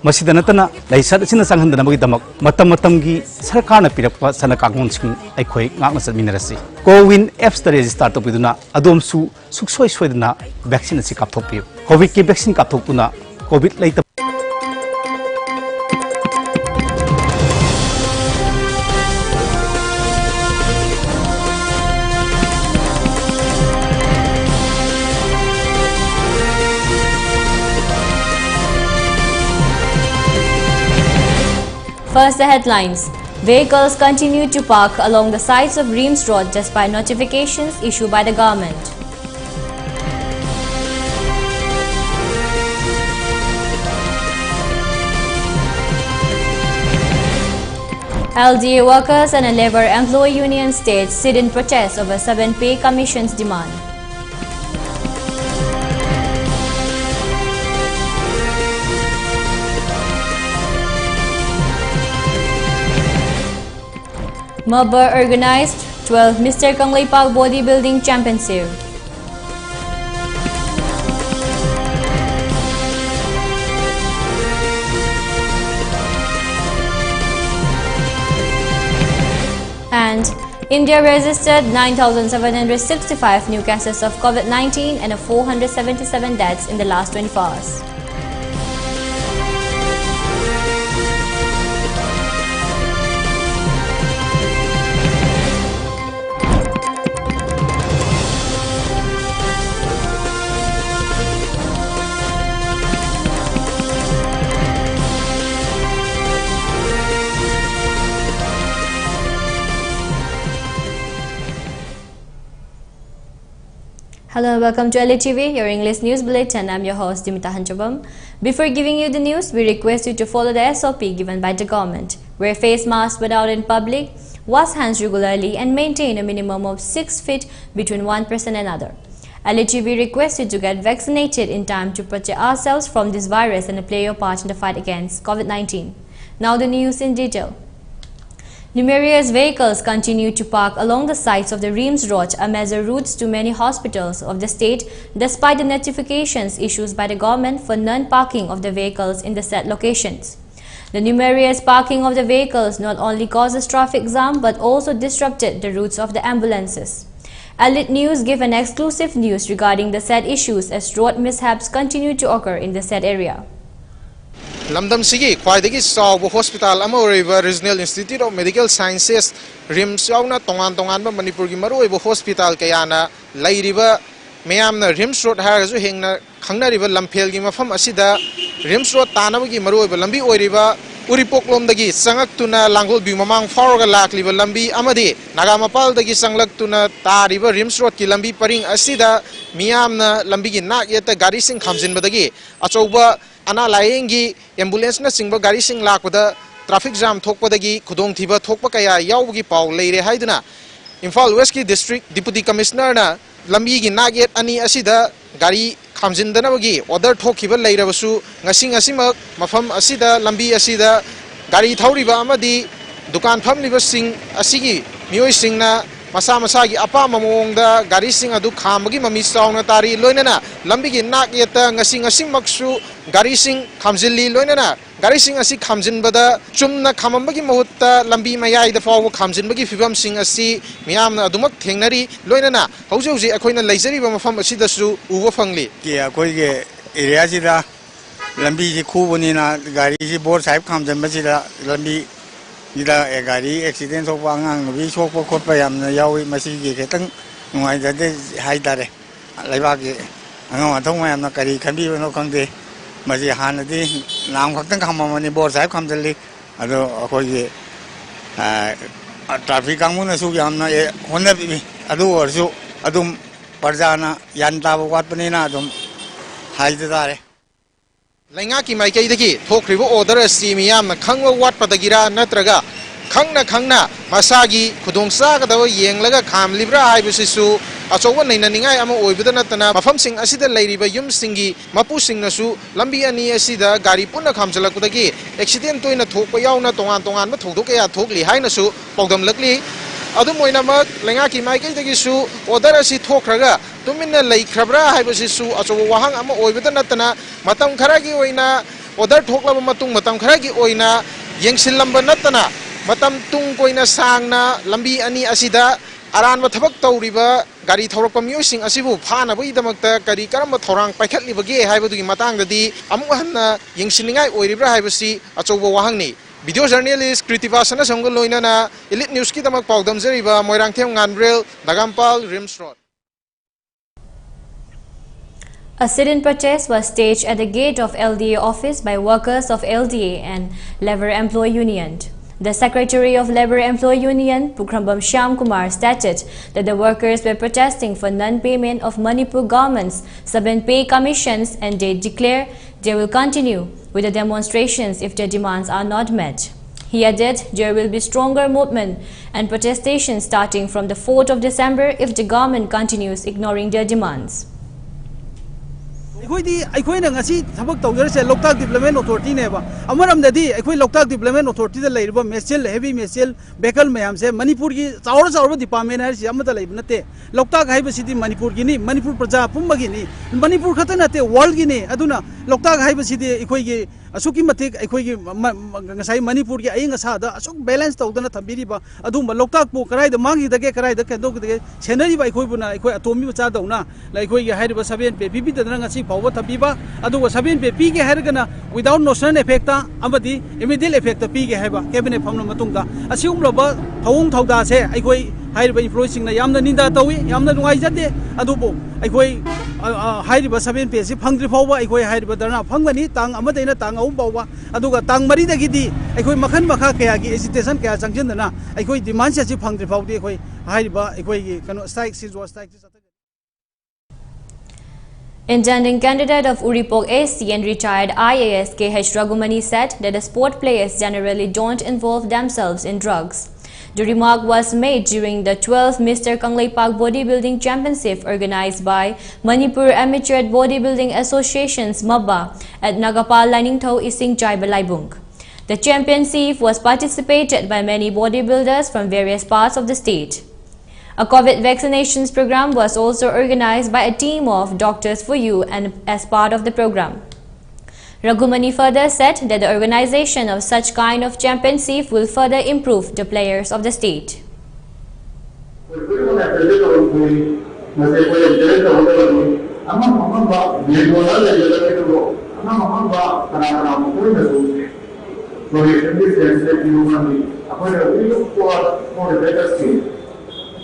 मसीदा नतना लाइसद सिना संगहन बगी दमक मतम की सरकार पिरप सन कागोंसिंग अखोई ngakna चटमिनरसी कोविन एप्स ता रजिस्टर तोपिदुना अदोमसु सुक्सोय सोयदना वैक्सीन असि कापथोपियो कोविड की वैक्सीन कापथोपुना कोविड लैत First, the headlines. Vehicles continue to park along the sides of Reams Road despite notifications issued by the government. LDA workers and a labor employee union states sit in protest over 7 pay commissions demand. Manipur organized 12 Mr. Kangleipak Bodybuilding Championship. And India registered 9,765 new cases of COVID-19 and 477 deaths in the last 24 hours. Hello and welcome to ELITETV, your English news bulletin. I'm your host DEEMITA. Before giving you the news, we request you to follow the SOP given by the government. Wear face masks when out in public, wash hands regularly and maintain a minimum of 6 feet between one person and another. ELITETV requests you to get vaccinated in time to protect ourselves from this virus and play your part in the fight against COVID-19. Now the news in detail. Numerous vehicles continue to park along the sides of the Reams Road, a major route to many hospitals of the state, despite the notifications issued by the government for non-parking of the vehicles in the said locations. The numerous parking of the vehicles not only causes traffic jam but also disrupted the routes of the ambulances. Elite News gave an exclusive news regarding the said issues as road mishaps continue to occur in the said area. Lamdam Sigi, Quaidagi Saw Hospital Amoriva Regional Institute of Medical Sciences, Rims Yauna Tongan Tongan Manipur Maru Hospital Kayana, Lairiva, Mayamna Rims Road Harazu Hingna, Kanga River Lampel Gimafam Asida, Rims Road Tanawagi Maru Lambi Oriva, Uripoklom Dagi, Sangak Tuna, Langul Bimamang, Fargalak, Liver Lambi, Amadi, Nagamapal Dagi Sanglak Tuna, Ta River Rims Road Kilambi Paring Asida, Miamna Lambigi Nak yet the Garising comes in Badagi, Achoba. Ana layengi ambulance na singba gari sing lakpada traffic jam thokpadagi khudong thiba thokpa kaya yawgi paw leire haiduna Imphal West ki district deputy commissioner na lambi gi naget ani asida gari khamjindana bagi order thokhiba leirabasu ngasing asimak mafam asida lambi asida gari thauriba amadi dukan phamliba sing asigi mioi singna Masa Masagi apa mamongda gari sing adu khambagi mami sauna tari loinana lambi gi nak yeta ngasing maksu gari sing khamjilli loinana gari sing asi khamjin bada chumna khamambagi mahutta lambi mayai da faw khamjin bagi fibam sing asi miyamna adumak thengnari loinana hauji akoina leijari ba mafam asi dasu uwa phangli ki akoi ge area sida lambi ji khubuni na gari ji bor sahib khamjin basida lambi Ida gari accident so wangang vi so ko khot pa yamna yawi masi gi ketang ngai da de haidare laiba gi anga thong ma yamna kari khambi no khangde masi han de nam khak tang khamma ni bor sai kham jali ado akoi gi traffic kang na su yamna e honna bi adu orsu adum parjana yanta wat pani na adum haidare Lenga ki mai kai dagi thokribo order simiyam na khangwa wat padagira natraga khangna masagi khudongsa gadawa yenglaga khamlibra haibisisu achowa naina ningai ama oibida natana mafam sing asida leiriba yum singi mapu singnasu lambi ani asida gari punna khamjalakudagi accident toina thokpa yauna tongan ma thodok ya thokli hainasu pogdam lakli adu moina ma lenga ki mai kai dagi su order asi thokraga tumina lei khrabra haibisisu achowa wahang ama oibida natana matam kharagi oina order thoklaba matung matam khara gi oina yengsil lamba natana matam tung koina sangna lambi ani asida aran thabak tawriba gari thorok miyosing asibu phana boi damakta kari karam thorang paikhatli bage haibadugi matang dadi amu hanna yengsiningai oiribra haibasi achobo wahangni video journalist Kritipa Sana Songgol loinana Elite News ki tamak pawdam jeriba Moirangthem Nganbrel Dagampal Rims Road. A sit-in protest was staged at the gate of LDA office by workers of LDA and Labour Employee Union. The Secretary of Labour Employee Union, Pukrambam Shyam Kumar, stated that the workers were protesting for non-payment of Manipur government's sub-pay commissions, and they declare they will continue with the demonstrations if their demands are not met. He added there will be stronger movement and protestation starting from the 4th of December if the government continues ignoring their demands. Local Development Authority neba amaram dadi ekoi local development authority da leiba mesial heavy mesial vehicle mayam se Manipur gi chaur department hai amata leib nate local hai ba sidi Manipur gi ni Manipur praja pumba gi ni Manipur khata nate world gi ni aduna local hai ba sidi ekoi gi asuki matik ekoi gi ngasai Manipur gi ainga sa da asuk balance tawdana thambiri ba aduma local pu karai da mangi da ke karai da ke do ke senari ba ekoi buna ekoi atomi ba cha dauna la ekoi gi hai ba 7 pe bibi da ngasi pawa thabiba aduga 7 pe pi ge hergana without notional effect amadi immediate effect pi ge heba cabinet famna matungda asium roba thawung thawda se aikoi hairiba employees singna yamna ninda tawi yamna nungai jate adubo aikoi hairiba 7 pe si phangri fawba aikoi hairiba darna phangani tang amadaina tang aum bawba aduga tang mari dagidi aikoi makhan makha kaya gi agitation kaya changjindana aikoi demand se si phangri fawdi aikoi hairiba aikoi gi kano strike sizwa strike. Intending candidate of Uripok AC and retired IAS KH Ragumani said that the sport players generally don't involve themselves in drugs. The remark was made during the 12th Mr. Kanglei Park Bodybuilding Championship organized by Manipur Amateur Bodybuilding Association's MABA at Nagapal Laningtho Ising Chai Balaibung. The championship was participated by many bodybuilders from various parts of the state. A COVID vaccinations program was also organized by a team of Doctors for You and as part of the program. Raghumani further said that the organization of such kind of championship will further improve the players of the state.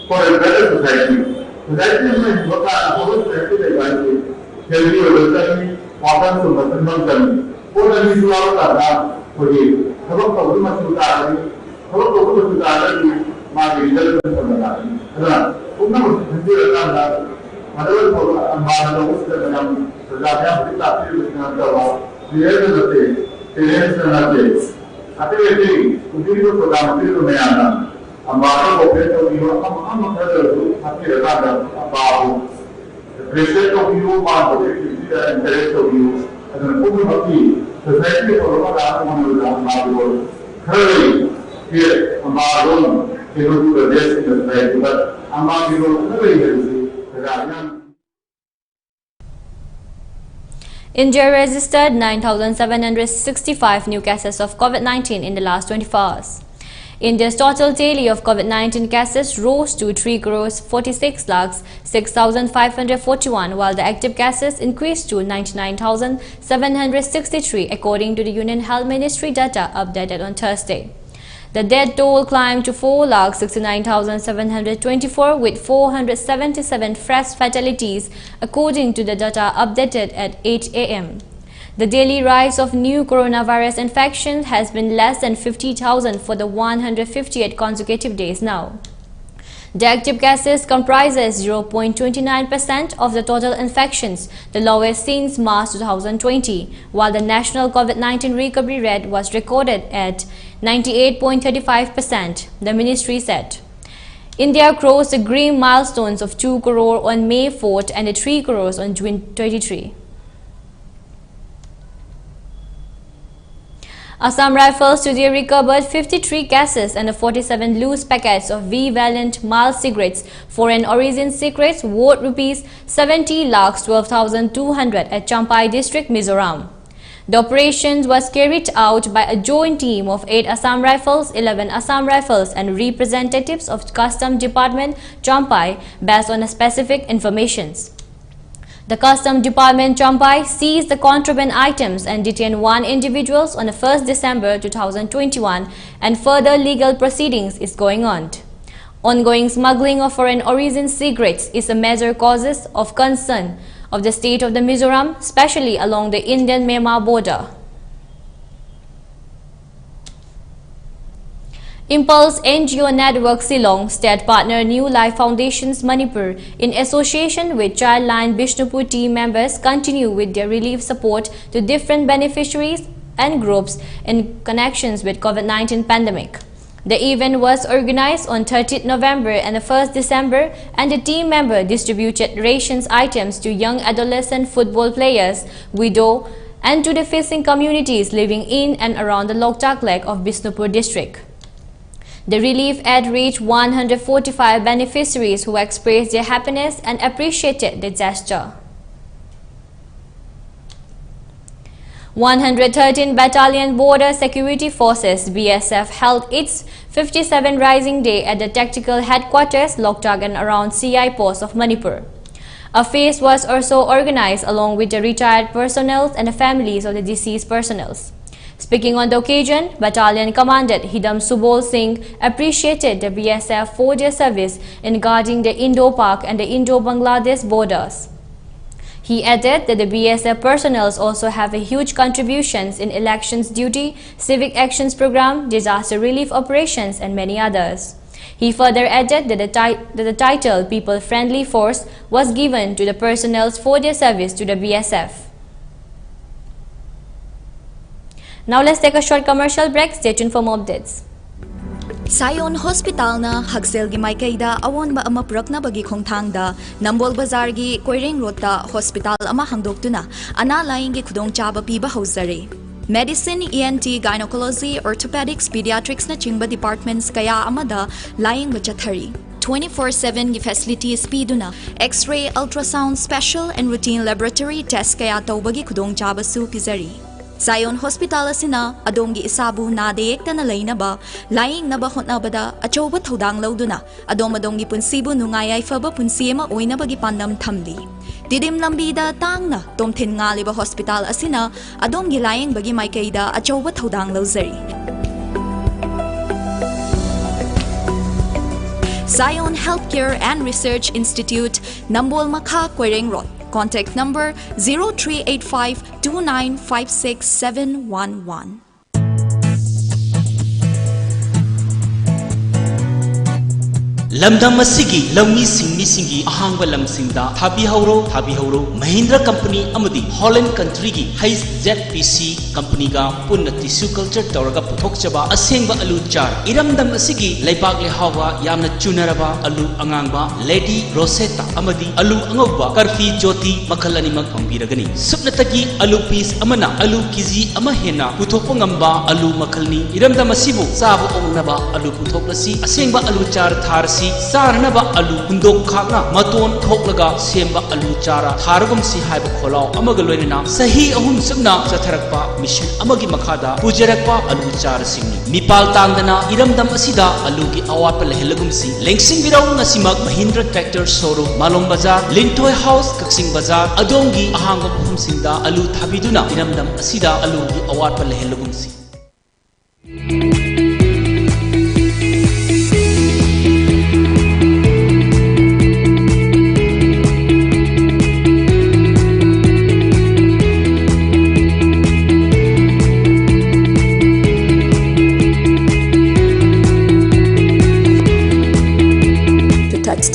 For a better society. Society में होता है बहुत practice है guys healthy और welcoming modern तो बदलना चाहिए और अभी सुधार करना होगी सबक तो भी मत सुधार सबक तो भी सुधार की मार्ग रिजल्ट करना है ना उतना हिंदी रहता है मतलब तो हमारा लोग उस तरह हम सुधार बड़ी ताकत में करवा ये करते पेरेंट्स करते आते हैं उन्हीं को प्रधानमंत्री को मैं आना हमारा ऑपरेट हो गया हम कर रहे हो आपके रखा था बाबू प्रेशर तो भी वो बात हो गई किसी तरह इंटरेस्ट हो गई अगर कोई बाकी सोसाइटी को रोका रहा तो हम लोग हमारे को खड़े फिर हमारा लोग के लोग प्रदेश के सोसाइटी पर हमारे लोग खड़े हैं India registered 9,765 new cases of COVID-19 in the last 24 hours. India's total tally of COVID-19 cases rose to 3,46,06,541, while the active cases increased to 99,763, according to the Union Health Ministry data updated on Thursday. The death toll climbed to 4,69,724, with 477 fresh fatalities, according to the data updated at 8 a.m. The daily rise of new coronavirus infections has been less than 50,000 for the 158 consecutive days now. The active cases comprises 0.29% of the total infections, the lowest since March 2020, while the national COVID-19 recovery rate was recorded at 98.35%, the ministry said. India crossed the grim milestones of 2 crore on May 4th and 3 crores on June 23. Assam Rifles today recovered 53 cases and 47 loose packets of V-Valiant mild cigarettes, foreign origin cigarettes worth rupees 70,12,200 at Champai district, Mizoram. The operation was carried out by a joint team of 8 Assam Rifles, 11 Assam Rifles and representatives of Customs Department, Champai, based on specific informations. The Customs Department, Champai, seized the contraband items and detained 1 individual on the 1st December 2021, and further legal proceedings is going on. Ongoing smuggling of foreign origin cigarettes is a major cause of concern of the state of the Mizoram, especially along the Indian-Myanmar border. Impulse NGO Network Silong, State Partner New Life Foundation's Manipur, in association with Childline Bishnupur team members, continue with their relief support to different beneficiaries and groups in connections with COVID-19 pandemic. The event was organized on 30th November and 1st December, and the team member distributed rations items to young adolescent football players, widow, and to the fishing communities living in and around the Loktak Lake of Bishnupur district. The relief aid reached 145 beneficiaries who expressed their happiness and appreciated the gesture. 113 Battalion Border Security Forces BSF held its 57th Rising Day at the Tactical Headquarters Loktak and around CI post of Manipur. A feast was also organized along with the retired personnel and the families of the deceased personnel. Speaking on the occasion, Battalion Commandant Hidam Subol Singh appreciated the BSF for their service in guarding the Indo-Pak and the Indo-Bangladesh borders. He added that the BSF personnel also have a huge contributions in elections duty, civic actions program, disaster relief operations, and many others. He further added that the title People Friendly Force was given to the personnel for their service to the BSF. Now let's take a short commercial break. Stay tuned for more updates. Sayon Hospital na Hagsel gi Maikaida awon ba ama purak na bagi khongthangda Nambol Bazar gi Koireng Road ta hospital ama hangdoktuna ana laing gi khudong chaba piba hauzare. Medicine, ENT, Gynecology, Orthopedics, Pediatrics na chingba departments kaya amada laing bachathari. 24/7 gi facilities piduna X-ray, ultrasound, special and routine laboratory test kaya tawbagi khudong chaba su pizari. Sayon Hospital asina adonggi isabu nadeyekta na lainaba laing naba hotnabada achoba thodang lauduna adomadonggi punsibu nungayay faba punsiyema oina bagi pandam thamli didim lambida tangna tomthin ngaliba hospital asina adonggi laing bagi maikaida achoba thodang lauzari. Sayon Healthcare and Research Institute, Nambol Makha, Koireng Road. Contact number 038529567111. Lamdam asigi lawmi singgi ahangba lamsingda thabi hauro Mahindra Company amadi Holland country gi Hayes ZPC company ga punna tissue culture tawraga puthokchaba asengba alu char iramdam asigi leibak le hawa yamna chunaraba alu angangba Lady Rosetta amadi alu angogba Karfi Jyoti makhalani mak pambiragani supnatagi alu piece amana alu kg ama hena puthokpa ngamba alu makhalni iramdam asibu sabu ongnaba alu puthoklasi asengba alu char tharsi Saranaba alu hundok khakna maton thoklaga semba alu chara tharagum si haiba kholao amagaloina sahi ahum sumna chatharakpa mission amagi makhada pujarakpa alu chara singni mipal tangdana iramdam asida alu gi awat lehelagum si lengsing birau ngasimak Mahindra Tractor Showroom Malong Bazar Lintoy House Kaksing Bazar adongi ahangam hum singda alu thabiduna iramdam asida alu gi awat lehelagum si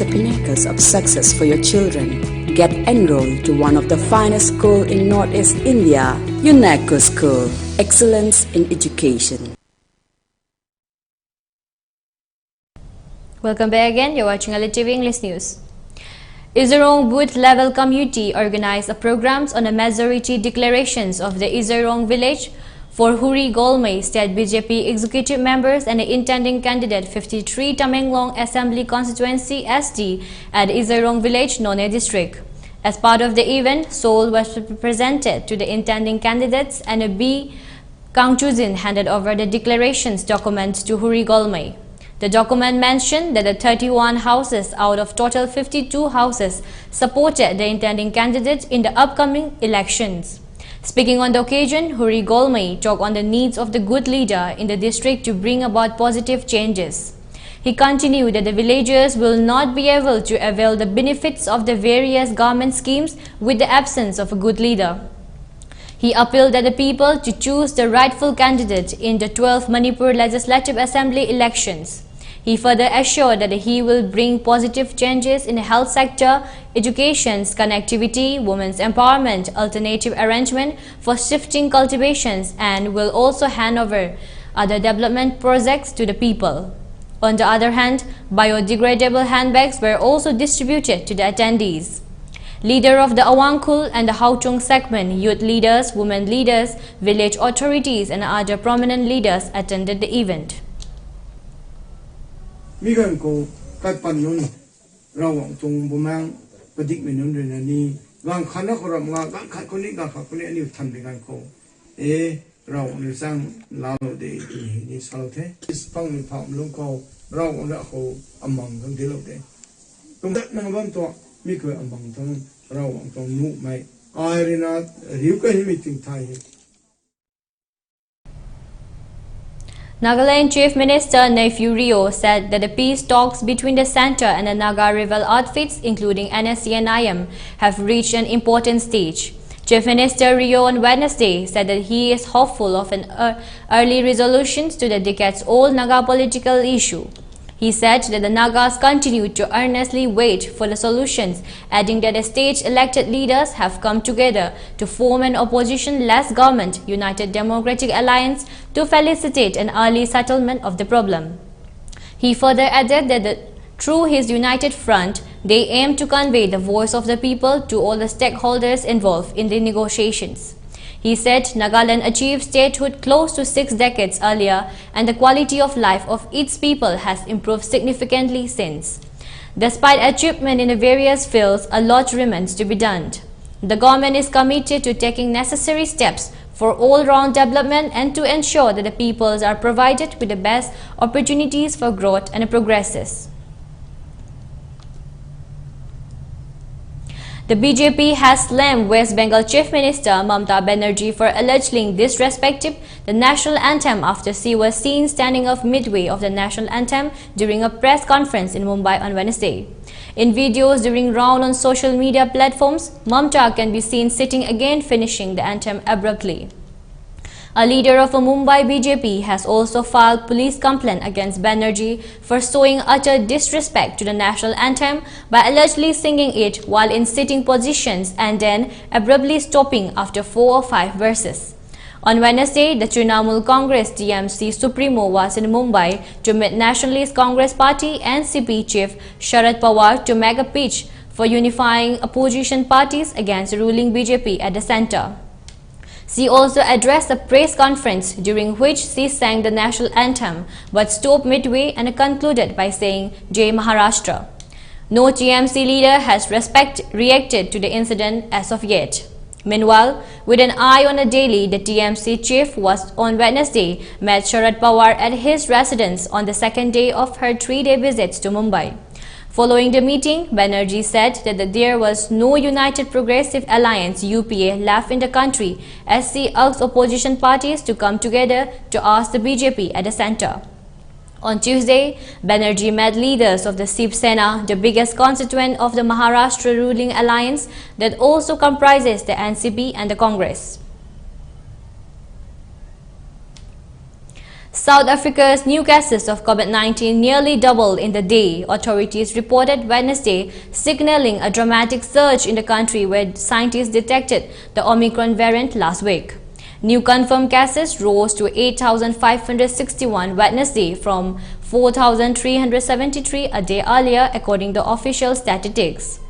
The pinnacles of success for your children. Get enrolled to one of the finest schools in Northeast India, UNESCO School. Excellence in education. Welcome back again. You're watching ELITETV English News. Izerong booth level community organized a programs on the majority declarations of the Izerong village for Huri Golmay State BJP executive members and the intending candidate 53 Tamenglong Assembly Constituency SD at Izerong Village, None District. As part of the event, Seoul was presented to the intending candidates and B. Kang Choo-jin handed over the declarations document to Huri Golmay. The document mentioned that the 31 houses out of total 52 houses supported the intending candidate in the upcoming elections. Speaking on the occasion, Huri Golmay talked on the needs of the good leader in the district to bring about positive changes. He continued that the villagers will not be able to avail the benefits of the various government schemes with the absence of a good leader. He appealed at the people to choose the rightful candidate in the 12th Manipur Legislative Assembly elections. He further assured that he will bring positive changes in the health sector, education, connectivity, women's empowerment, alternative arrangement for shifting cultivations, and will also hand over other development projects to the people. On the other hand, biodegradable handbags were also distributed to the attendees. Leader of the Awangkul and the Hautung segment, youth leaders, women leaders, village authorities, and other prominent leaders attended the event. Migan ko katpan nun rawang tung bumang padik minun rinani gang khana koram nga gang khat koni ani tham bingan ko rawang ni sang lao de ni salte spang ni pham lung ko rawang la ko amang gang de lo de tung dat nang bam to mi ko amang tong rawang tong nu mai airina riu ka hi meeting thai. Nagaland Chief Minister Nephew Rio said that the peace talks between the centre and the Naga rival outfits, including NSC and IM, have reached an important stage. Chief Minister Rio on Wednesday said that he is hopeful of an early resolution to the decades-old Naga political issue. He said that the Nagas continue to earnestly wait for the solutions, adding that the state-elected leaders have come together to form an opposition-less government, United Democratic Alliance, to facilitate an early settlement of the problem. He further added that through his united front, they aim to convey the voice of the people to all the stakeholders involved in the negotiations. He said Nagaland achieved statehood close to 6 decades earlier, and the quality of life of its people has improved significantly since. Despite achievement in the various fields, a lot remains to be done. The government is committed to taking necessary steps for all-round development and to ensure that the peoples are provided with the best opportunities for growth and progresses. The BJP has slammed West Bengal Chief Minister Mamata Banerjee for allegedly disrespecting the national anthem after she was seen standing up midway of the national anthem during a press conference in Mumbai on Wednesday. In videos during round on social media platforms, Mamata can be seen sitting again, finishing the anthem abruptly. A leader of a Mumbai BJP has also filed police complaint against Banerjee for showing utter disrespect to the national anthem by allegedly singing it while in sitting positions and then abruptly stopping after 4 or 5 verses. On Wednesday, the Trinamool Congress TMC Supremo was in Mumbai to meet Nationalist Congress Party NCP Chief Sharad Pawar to make a pitch for unifying opposition parties against the ruling BJP at the centre. She also addressed a press conference during which she sang the national anthem but stopped midway and concluded by saying Jai Maharashtra. No TMC leader has reacted to the incident as of yet. Meanwhile, with an eye on a daily, the TMC chief was on Wednesday met Sharad Pawar at his residence on the second day of her 3-day visit to Mumbai. Following the meeting, Banerjee said that there was no United Progressive Alliance UPA left in the country as she urged opposition parties to come together to ask the BJP at the centre. On Tuesday, Banerjee met leaders of the Shiv Sena, the biggest constituent of the Maharashtra ruling alliance that also comprises the NCP and the Congress. South Africa's new cases of COVID-19 nearly doubled in the day, authorities reported Wednesday, signaling a dramatic surge in the country where scientists detected the Omicron variant last week. New confirmed cases rose to 8,561 Wednesday from 4,373 a day earlier, according to official statistics.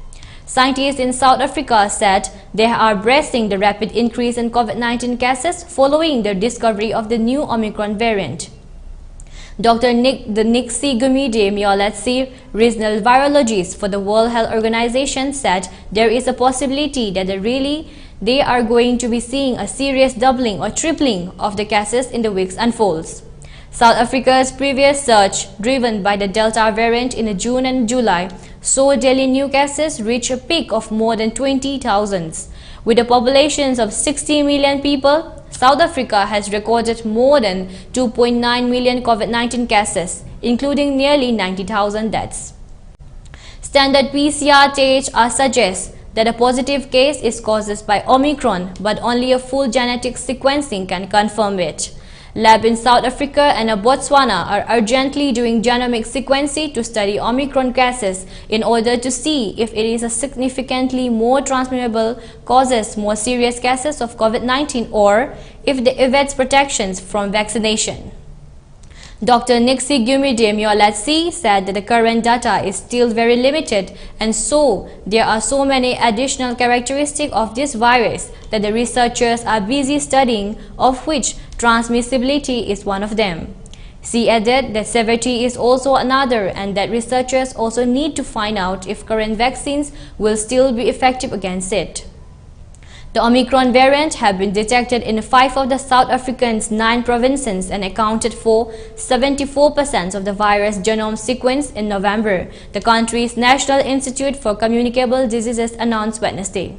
Scientists in South Africa said they are bracing the rapid increase in COVID-19 cases following the discovery of the new Omicron variant. Dr. Nixie Gumide Mioletsi, regional virologist for the World Health Organization, said there is a possibility that they are going to be seeing a serious doubling or tripling of the cases in the weeks unfolds. South Africa's previous surge, driven by the Delta variant in June and July, saw daily new cases reach a peak of more than 20,000. With a population of 60 million people, South Africa has recorded more than 2.9 million COVID-19 cases, including nearly 90,000 deaths. Standard PCR tests suggest that a positive case is caused by Omicron, but only a full genetic sequencing can confirm it. Labs in South Africa and Botswana are urgently doing genomic sequencing to study Omicron cases in order to see if it is a significantly more transmissible, causes more serious cases of COVID-19, or if it evades protections from vaccination. Dr. Nixie Gumide Mioletsi said that the current data is still very limited, and so there are so many additional characteristics of this virus that the researchers are busy studying, of which transmissibility is one of them. She added that severity is also another, and that researchers also need to find out if current vaccines will still be effective against it. The Omicron variant have been detected in 5 of the South African's 9 provinces and accounted for 74% of the virus genome sequence in November, the country's National Institute for Communicable Diseases announced Wednesday.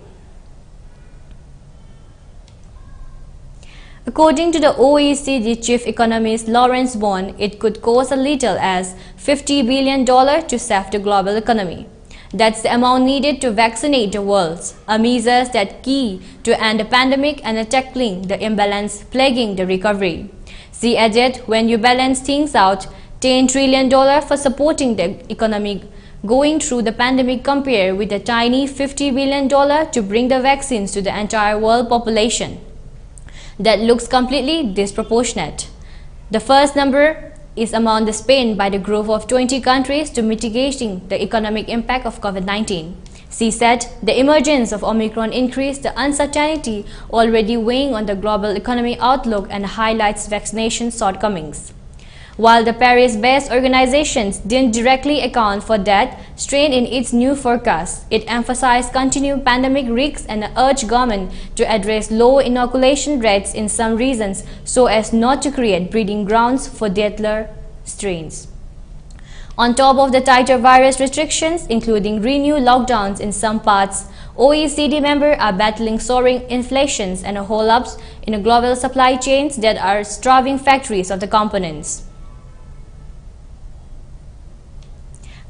According to the OECD chief economist Lawrence Bond, it could cost as little as $50 billion to save the global economy. That's the amount needed to vaccinate the world, a measure that's key to end the pandemic and tackling the imbalance plaguing the recovery. She added, when you balance things out, $10 trillion for supporting the economy going through the pandemic compared with a tiny $50 billion to bring the vaccines to the entire world population. That looks completely disproportionate. The first number is among the spent by the group of 20 countries to mitigating the economic impact of COVID-19. She said the emergence of Omicron increased the uncertainty already weighing on the global economic outlook and highlights vaccination shortcomings. While the Paris-based organizations didn't directly account for that strain in its new forecast, it emphasized continued pandemic risks and urged government to address low inoculation rates in some regions so as not to create breeding grounds for deadlier strains. On top of the tighter virus restrictions, including renewed lockdowns in some parts, OECD members are battling soaring inflations and hold-ups in the global supply chains that are starving factories of the components.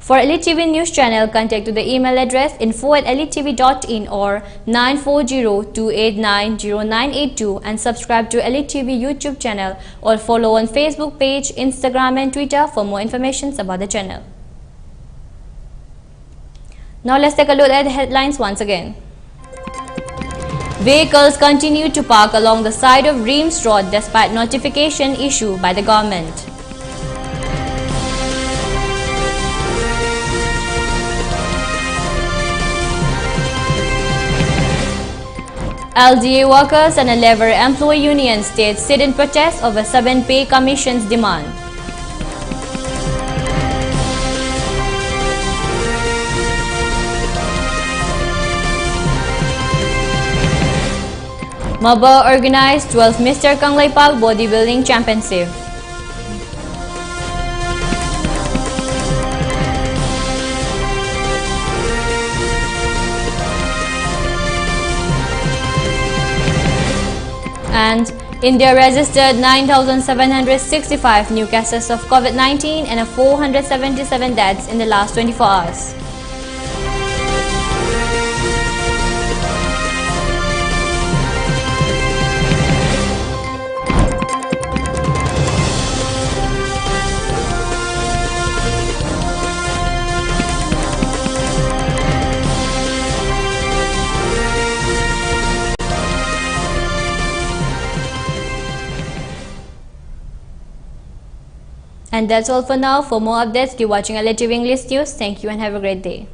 For ELITETV News Channel, contact to the email address info@elitetv.in or 940-289-0982 and subscribe to ELITETV YouTube channel or follow on Facebook page, Instagram and Twitter for more information about the channel. Now let's take a look at the headlines once again. Vehicles continue to park along the side of Reams Road despite notification issued by the government. LDA workers and a labor employee union state sit in protest over 7 pay commissions demand. Manipur organized 12th Mr. Kanglaipak Bodybuilding Championship. And India registered 9,765 new cases of COVID-19 and 477 deaths in the last 24 hours. And that's all for now. For more updates, keep watching ELITETV English News. Thank you and have a great day.